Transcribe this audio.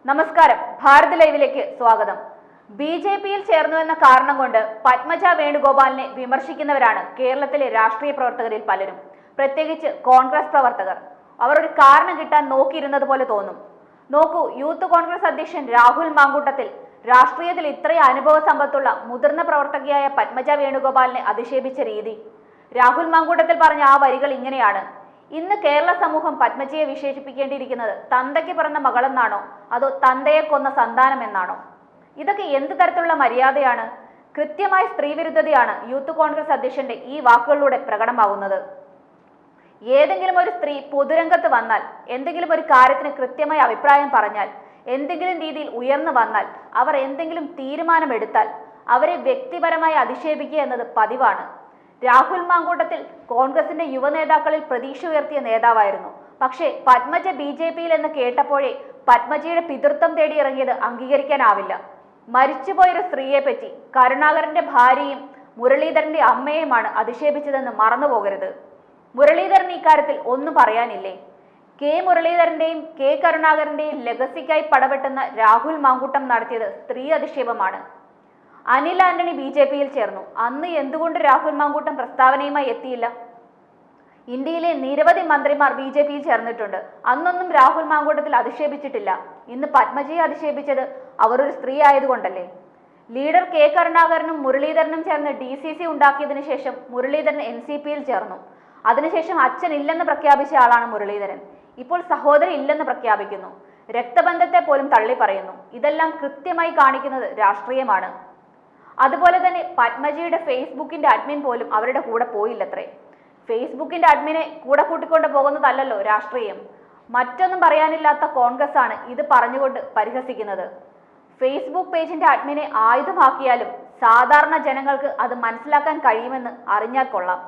നമസ്കാരം, ഭാരത് ലൈവിലേക്ക് സ്വാഗതം. ബി.ജെ.പിയിൽ ചേർന്നുവെന്ന കാരണം കൊണ്ട് പത്മജ വേണുഗോപാലിനെ വിമർശിക്കുന്നവരാണ് കേരളത്തിലെ രാഷ്ട്രീയ പ്രവർത്തകരിൽ പലരും, പ്രത്യേകിച്ച് കോൺഗ്രസ് പ്രവർത്തകർ. അവർ ഒരു കാരണം കിട്ടാൻ നോക്കിയിരുന്നത് പോലെ തോന്നും. നോക്കൂ, യൂത്ത് കോൺഗ്രസ് അധ്യക്ഷൻ രാഹുൽ മാങ്കൂട്ടത്തിൽ രാഷ്ട്രീയത്തിൽ ഇത്രയും അനുഭവ സമ്പത്തുള്ള മുതിർന്ന പ്രവർത്തകയായ പത്മജ വേണുഗോപാലിനെ അധിക്ഷേപിച്ച രീതി. രാഹുൽ മാങ്കൂട്ടത്തിൽ പറഞ്ഞ ആ വരികൾ ഇങ്ങനെയാണ്: ഇന്ന് കേരള സമൂഹം പത്മജയെ വിശേഷിപ്പിക്കേണ്ടിയിരിക്കുന്നത് തന്തയ്ക്ക് പിറന്ന മകളെന്നാണോ അതോ തന്തയെ കൊന്ന സന്താനം എന്നാണോ? ഇതൊക്കെ എന്ത് തരത്തിലുള്ള മര്യാദയാണ്? കൃത്യമായ സ്ത്രീവിരുദ്ധതയാണ് യൂത്ത് കോൺഗ്രസ് അധ്യക്ഷന്റെ ഈ വാക്കുകളിലൂടെ പ്രകടമാകുന്നത്. ഏതെങ്കിലും ഒരു സ്ത്രീ പൊതുരംഗത്ത് വന്നാൽ, എന്തെങ്കിലും ഒരു കാര്യത്തിന് കൃത്യമായ അഭിപ്രായം പറഞ്ഞാൽ, എന്തെങ്കിലും രീതിയിൽ ഉയർന്നു വന്നാൽ, അവർ എന്തെങ്കിലും തീരുമാനമെടുത്താൽ അവരെ വ്യക്തിപരമായി അധിക്ഷേപിക്കുക എന്നത് പതിവാണ്. രാഹുൽ മാങ്കൂട്ടത്തിൽ കോൺഗ്രസിന്റെ യുവനേതാക്കളിൽ പ്രതീക്ഷ ഉയർത്തിയ നേതാവായിരുന്നു. പക്ഷേ പത്മജ ബി.ജെ.പിയിൽ എന്ന് കേട്ടപ്പോഴേ പത്മജയുടെ പിതൃത്വം തേടി ഇറങ്ങിയത് അംഗീകരിക്കാനാവില്ല. മരിച്ചുപോയൊരു സ്ത്രീയെ പറ്റി കരുണാകരന്റെ ഭാര്യയും മുരളീധരന്റെ അമ്മയുമാണ് അധിക്ഷേപിച്ചതെന്ന് മറന്നുപോകരുത്. മുരളീധരൻ ഇക്കാര്യത്തിൽ ഒന്നും പറയാനില്ലേ? കെ മുരളീധരന്റെയും കെ കരുണാകരന്റെയും ലെഗസിക്കായി പടവെട്ടുന്ന രാഹുൽ മാങ്കൂട്ടം നടത്തിയത് സ്ത്രീ അധിക്ഷേപമാണ്. അനിൽ ആന്റണി ബി.ജെ.പിയിൽ ചേർന്നു. അന്ന് എന്തുകൊണ്ട് രാഹുൽ മാങ്കൂട്ടം പ്രസ്താവനയുമായി എത്തിയില്ല? ഇന്ത്യയിലെ നിരവധി മന്ത്രിമാർ ബി.ജെ.പിയിൽ ചേർന്നിട്ടുണ്ട്. അന്നൊന്നും രാഹുൽ മാങ്കൂട്ടത്തിൽ അധിക്ഷേപിച്ചിട്ടില്ല. ഇന്ന് പത്മജയെ അധിക്ഷേപിച്ചത് അവർ ഒരു സ്ത്രീ ആയതുകൊണ്ടല്ലേ? ലീഡർ കെ കരുണാകരനും മുരളീധരനും ചേർന്ന് DCC ഉണ്ടാക്കിയതിനു ശേഷം മുരളീധരൻ NCPയിൽ ചേർന്നു. അതിനുശേഷം അച്ഛൻ ഇല്ലെന്ന് പ്രഖ്യാപിച്ച ആളാണ് മുരളീധരൻ. ഇപ്പോൾ സഹോദരി ഇല്ലെന്ന് പ്രഖ്യാപിക്കുന്നു. രക്തബന്ധത്തെ പോലും തള്ളി പറയുന്നു. ഇതെല്ലാം കൃത്യമായി കാണിക്കുന്നത് രാഷ്ട്രീയമാണ്. അതുപോലെ തന്നെ പത്മജയുടെ ഫേസ്ബുക്കിന്റെ അഡ്മിൻ പോലും അവരുടെ കൂടെ പോയില്ലത്രേ. ഫേസ്ബുക്കിന്റെ അഡ്മിനെ കൂടെ കൂട്ടിക്കൊണ്ട് പോകുന്നതല്ലല്ലോ രാഷ്ട്രീയം. മറ്റൊന്നും പറയാനില്ലാത്ത കോൺഗ്രസ് ആണ് ഇത് പറഞ്ഞുകൊണ്ട് പരിഹസിക്കുന്നത്. ഫേസ്ബുക്ക് പേജിന്റെ അഡ്മിനെ ആയുധമാക്കിയാലും സാധാരണ ജനങ്ങൾക്ക് അത് മനസ്സിലാക്കാൻ കഴിയുമെന്ന് അറിഞ്ഞാൽ കൊള്ളാം.